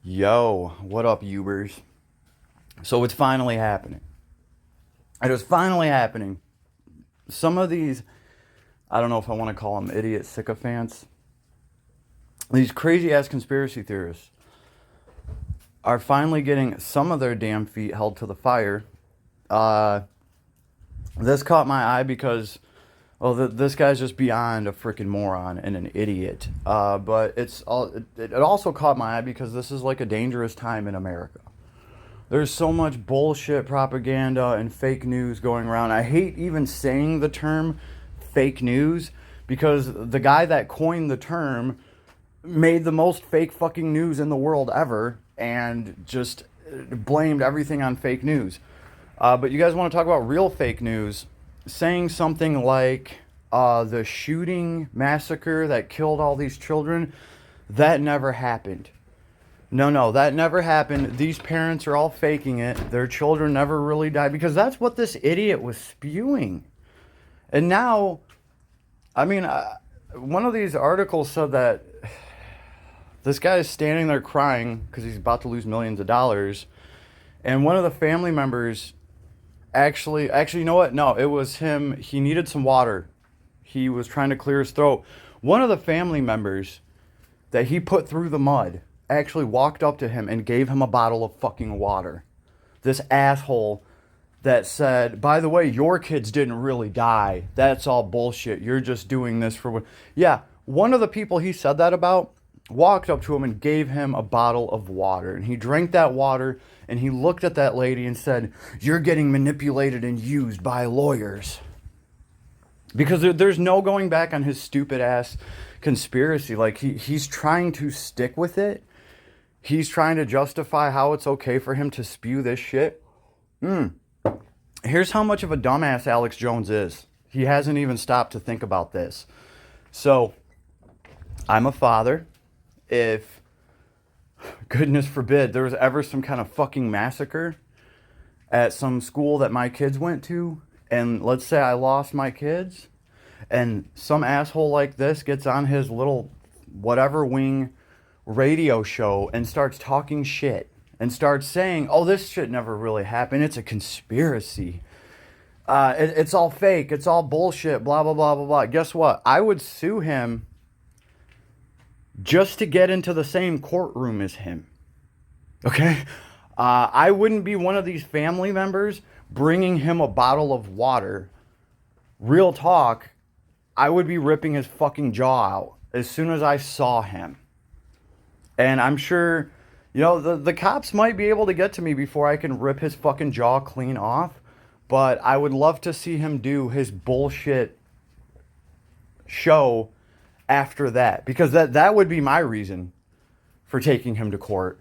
Yo, what up, Ubers? So it's finally happening. It is finally happening. Some of these, I don't know if I want to call them idiot sycophants, these crazy ass conspiracy theorists are finally getting some of their damn feet held to the fire. Uh, this caught my eye because, this guy's just beyond a freaking moron and an idiot. But it also caught my eye because this is like a dangerous time in America. There's so much bullshit propaganda and fake news going around. I hate even saying the term fake news because the guy that coined the term made the most fake fucking news in the world ever and just blamed everything on fake news. But you guys want to talk about real fake news, saying something like the shooting massacre that killed all these children, that never happened. No, that never happened. These parents are all faking it. Their children never really died because that's what this idiot was spewing. And now, one of these articles said that this guy is standing there crying because he's about to lose millions of dollars. And one of the family members actually, you know what? No, it was him. He needed some water. He was trying to clear his throat. One of the family members that he put through the mud actually walked up to him and gave him a bottle of fucking water. This asshole that said, by the way, your kids didn't really die. That's all bullshit. You're just doing this for what? Yeah, one of the people he said that about walked up to him and gave him a bottle of water. And he drank that water and he looked at that lady and said, you're getting manipulated and used by lawyers. Because there's no going back on his stupid ass conspiracy. Like he's trying to stick with it. He's trying to justify how it's okay for him to spew this shit. Here's how much of a dumbass Alex Jones is. He hasn't even stopped to think about this. So, I'm a father. If, goodness forbid, there was ever some kind of fucking massacre at some school that my kids went to, and let's say I lost my kids, and some asshole like this gets on his little whatever wing radio show and starts talking shit and starts saying, oh, this shit never really happened, it's a conspiracy, it's all fake, it's all bullshit, blah blah blah blah blah. Guess what? I would sue him just to get into the same courtroom as him. Okay? I wouldn't be one of these family members bringing him a bottle of water. Real talk, I would be ripping his fucking jaw out as soon as I saw him. And I'm sure, the cops might be able to get to me before I can rip his fucking jaw clean off. But I would love to see him do his bullshit show after that. Because that would be my reason for taking him to court.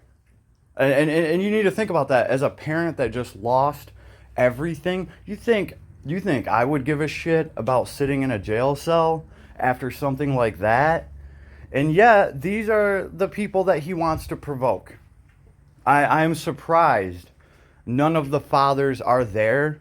And you need to think about that. As a parent that just lost everything, you think I would give a shit about sitting in a jail cell after something like that? And yet, these are the people that he wants to provoke. I'm surprised none of the fathers are there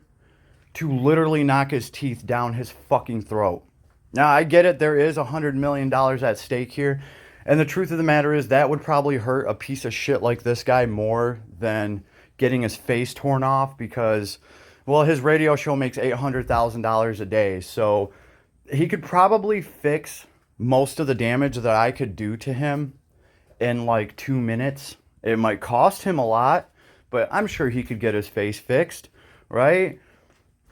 to literally knock his teeth down his fucking throat. Now, I get it. There is $100 million at stake here. And the truth of the matter is that would probably hurt a piece of shit like this guy more than getting his face torn off because, well, his radio show makes $800,000 a day. So he could probably fix most of the damage that I could do to him in like 2 minutes. It might cost him a lot, but I'm sure he could get his face fixed, right?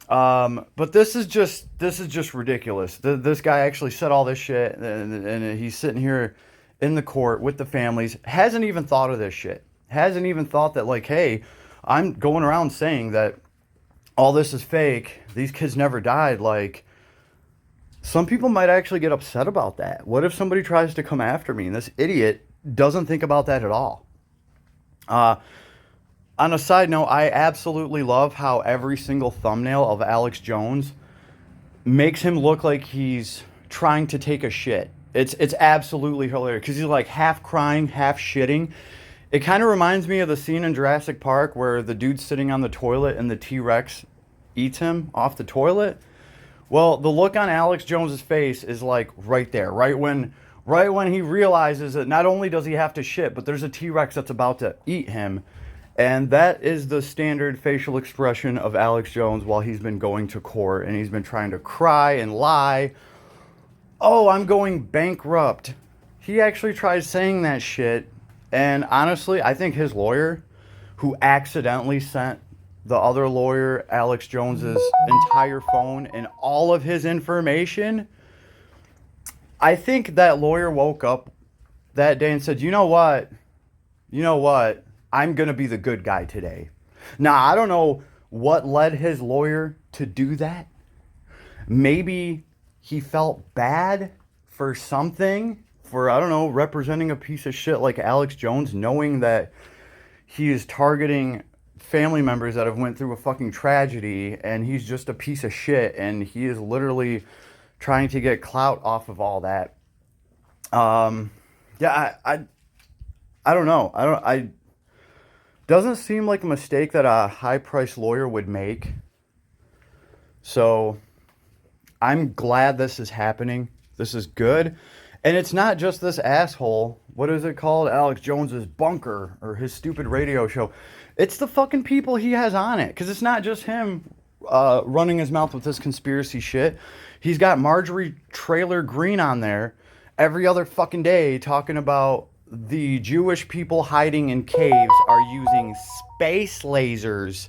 But this is just ridiculous. This guy actually said all this shit, and he's sitting here in the court with the families, hasn't even thought of this shit. Hasn't even thought that, like, hey, I'm going around saying that all this is fake. These kids never died. Like, some people might actually get upset about that. What if somebody tries to come after me and this idiot doesn't think about that at all? On a side note, I absolutely love how every single thumbnail of Alex Jones makes him look like he's trying to take a shit. It's absolutely hilarious because he's like half crying, half shitting. It kind of reminds me of the scene in Jurassic Park where the dude's sitting on the toilet and the T-Rex eats him off the toilet. Well, the look on Alex Jones's face is like right there, right when right when he realizes that not only does he have to shit, but there's a T-Rex that's about to eat him. And that is the standard facial expression of Alex Jones while he's been going to court and he's been trying to cry and lie. Oh, I'm going bankrupt. He actually tried saying that shit. And honestly, I think his lawyer, who accidentally sent the other lawyer, Alex Jones's entire phone and all of his information, I think that lawyer woke up that day and said, you know what? I'm going to be the good guy today. Now, I don't know what led his lawyer to do that. Maybe he felt bad for something, for, I don't know, representing a piece of shit like Alex Jones, knowing that he is targeting family members that have went through a fucking tragedy, and he's just a piece of shit, and he is literally trying to get clout off of all that. Yeah, I don't know. Doesn't seem like a mistake that a high-priced lawyer would make. So I'm glad this is happening. This is good. And it's not just this asshole. What is it called? Alex Jones's Bunker, or his stupid radio show. It's the fucking people he has on it. Because it's not just him running his mouth with this conspiracy shit. He's got Marjorie Trailer Green on there every other fucking day talking about the Jewish people hiding in caves are using space lasers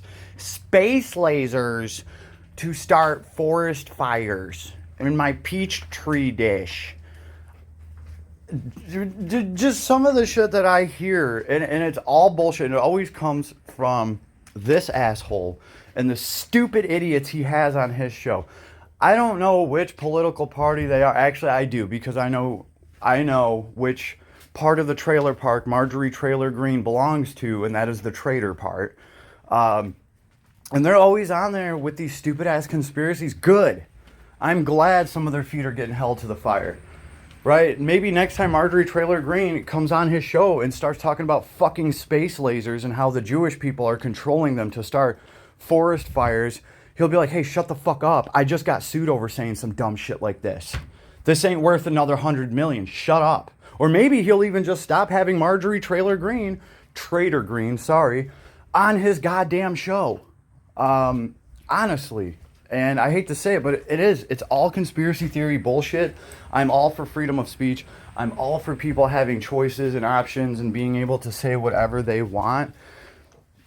to start forest fires in my peach tree dish. Just some of the shit that I hear, and it's all bullshit, and it always comes from this asshole and the stupid idiots he has on his show. I don't know which political party they are. Actually, I do, because I know which part of the trailer park Marjorie Trailer Green belongs to, and that is the traitor part. And they're always on there with these stupid ass conspiracies. Good. I'm glad some of their feet are getting held to the fire. Right? Maybe next time Marjorie Trailer Green comes on his show and starts talking about fucking space lasers and how the Jewish people are controlling them to start forest fires, he'll be like, hey, shut the fuck up. I just got sued over saying some dumb shit like this. This ain't worth another $100 million. Shut up. Or maybe he'll even just stop having Marjorie Trailer Green, on his goddamn show. Honestly. And I hate to say it, but it is. It's all conspiracy theory bullshit. I'm all for freedom of speech. I'm all for people having choices and options and being able to say whatever they want.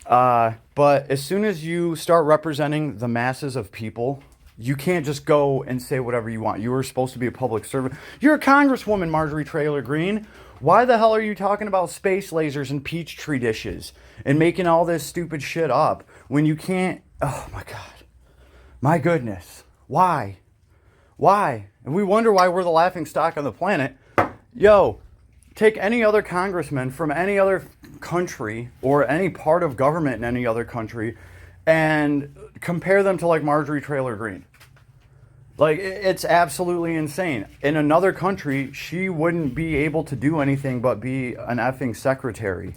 But as soon as you start representing the masses of people, you can't just go and say whatever you want. You were supposed to be a public servant. You're a congresswoman, Marjorie Trailer Green. Why the hell are you talking about space lasers and peach tree dishes and making all this stupid shit up when you can't? Oh my God. My goodness. Why? And we wonder why we're the laughing stock on the planet. Yo, take any other congressman from any other country or any part of government in any other country and compare them to like Marjorie Trailer Green. Like, it's absolutely insane. In another country, she wouldn't be able to do anything but be an effing secretary.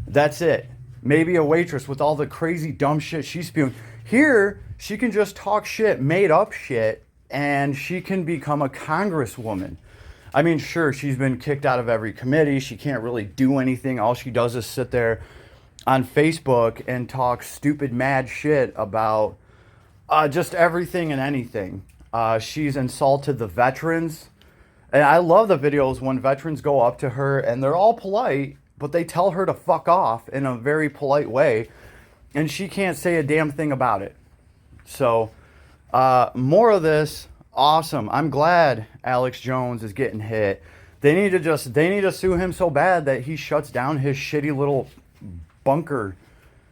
That's it. Maybe a waitress with all the crazy dumb shit she's spewing. Here, she can just talk shit, made up shit, and she can become a congresswoman. I mean, sure, she's been kicked out of every committee. She can't really do anything. All she does is sit there on Facebook and talk stupid, mad shit about just everything and anything. She's insulted the veterans. And I love the videos when veterans go up to her and they're all polite, but they tell her to fuck off in a very polite way. And she can't say a damn thing about it. So, more of this. Awesome. I'm glad Alex Jones is getting hit. They need to sue him so bad that he shuts down his shitty little bunker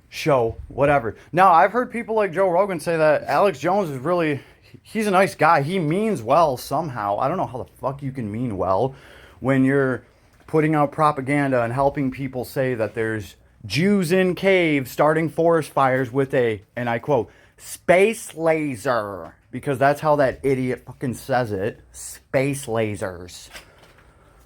show, whatever. Now, I've heard people like Joe Rogan say that Alex Jones is he's a nice guy. He means well somehow. I don't know how the fuck you can mean well when you're putting out propaganda and helping people say that there's Jews in caves starting forest fires with a, and I quote, space laser. Because that's how that idiot fucking says it. Space lasers.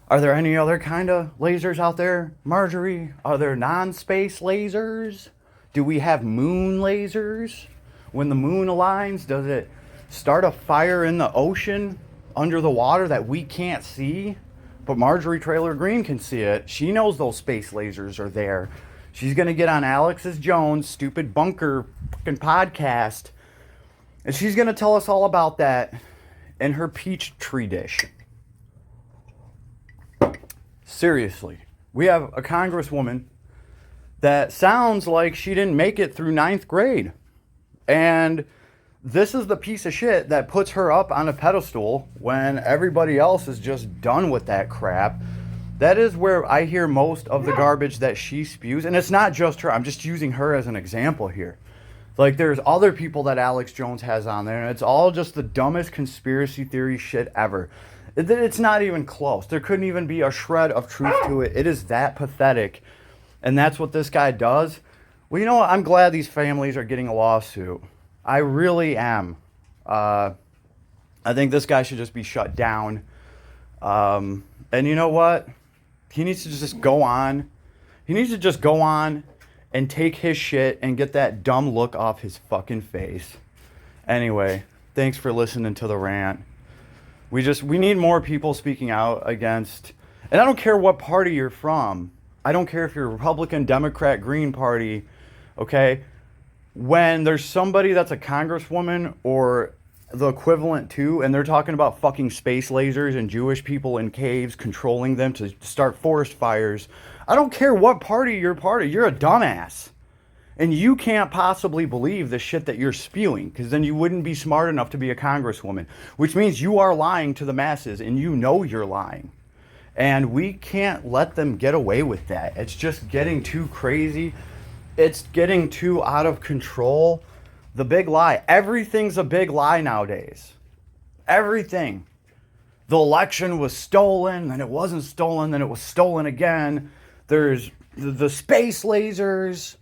Are there any other kind of lasers out there, Marjorie? Are there non-space lasers? Do we have moon lasers? When the moon aligns, does it start a fire in the ocean under the water that we can't see? But Marjorie Taylor Greene can see it. She knows those space lasers are there. She's going to get on Alex's Jones' stupid bunker fucking podcast. And she's going to tell us all about that in her peach tree dish. Seriously. We have a congresswoman that sounds like she didn't make it through 9th grade. And this is the piece of shit that puts her up on a pedestal when everybody else is just done with that crap. That is where I hear most of the garbage that she spews. And it's not just her. I'm just using her as an example here. Like, there's other people that Alex Jones has on there, and it's all just the dumbest conspiracy theory shit ever. It's not even close. There couldn't even be a shred of truth to it. It is that pathetic. And that's what this guy does. Well, you know what? I'm glad these families are getting a lawsuit. I really am. I think this guy should just be shut down. And you know what? He needs to just go on. He needs to just go on and take his shit and get that dumb look off his fucking face. Anyway, thanks for listening to the rant. We need more people speaking out against, and I don't care what party you're from. I don't care if you're Republican, Democrat, Green Party, okay? When there's somebody that's a congresswoman or the equivalent to, and they're talking about fucking space lasers and Jewish people in caves, controlling them to start forest fires, I don't care what party you're part of. You're a dumbass. And you can't possibly believe the shit that you're spewing, because then you wouldn't be smart enough to be a congresswoman, which means you are lying to the masses, and you know you're lying. And we can't let them get away with that. It's just getting too crazy. It's getting too out of control. The big lie. Everything's a big lie nowadays. Everything. The election was stolen, then it wasn't stolen, then it was stolen again. There's the space lasers,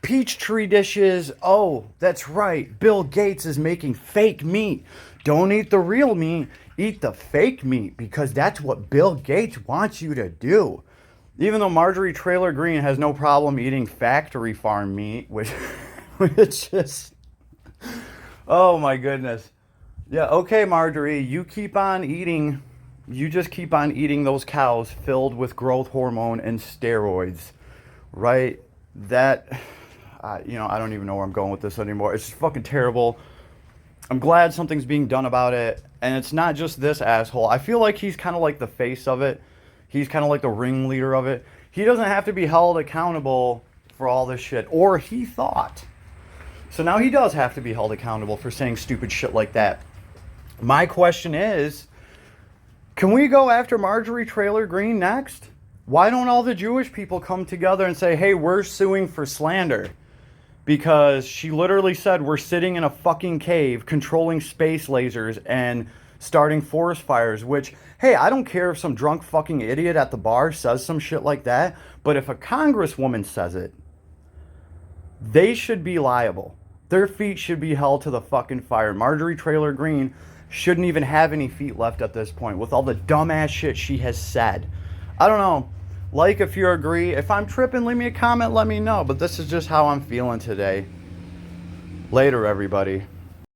peach tree dishes. Oh, that's right. Bill Gates is making fake meat. Don't eat the real meat. Eat the fake meat, because that's what Bill Gates wants you to do. Even though Marjorie Taylor Greene has no problem eating factory farm meat, which just, oh my goodness. Yeah, okay, Marjorie, you just keep on eating those cows filled with growth hormone and steroids, right? That, I don't even know where I'm going with this anymore. It's just fucking terrible. I'm glad something's being done about it, and it's not just this asshole. I feel like he's kind of like the face of it. He's kind of like the ringleader of it. He doesn't have to be held accountable for all this shit, or he thought. So now he does have to be held accountable for saying stupid shit like that. My question is, can we go after Marjorie Taylor Greene next? Why don't all the Jewish people come together and say, hey, we're suing for slander? Because she literally said we're sitting in a fucking cave controlling space lasers and starting forest fires, which, hey, I don't care if some drunk fucking idiot at the bar says some shit like that, but if a congresswoman says it, they should be liable. Their feet should be held to the fucking fire. Marjorie Taylor Greene shouldn't even have any feet left at this point with all the dumbass shit she has said. I don't know. Like if you agree. If I'm tripping, leave me a comment, let me know. But this is just how I'm feeling today. Later, everybody.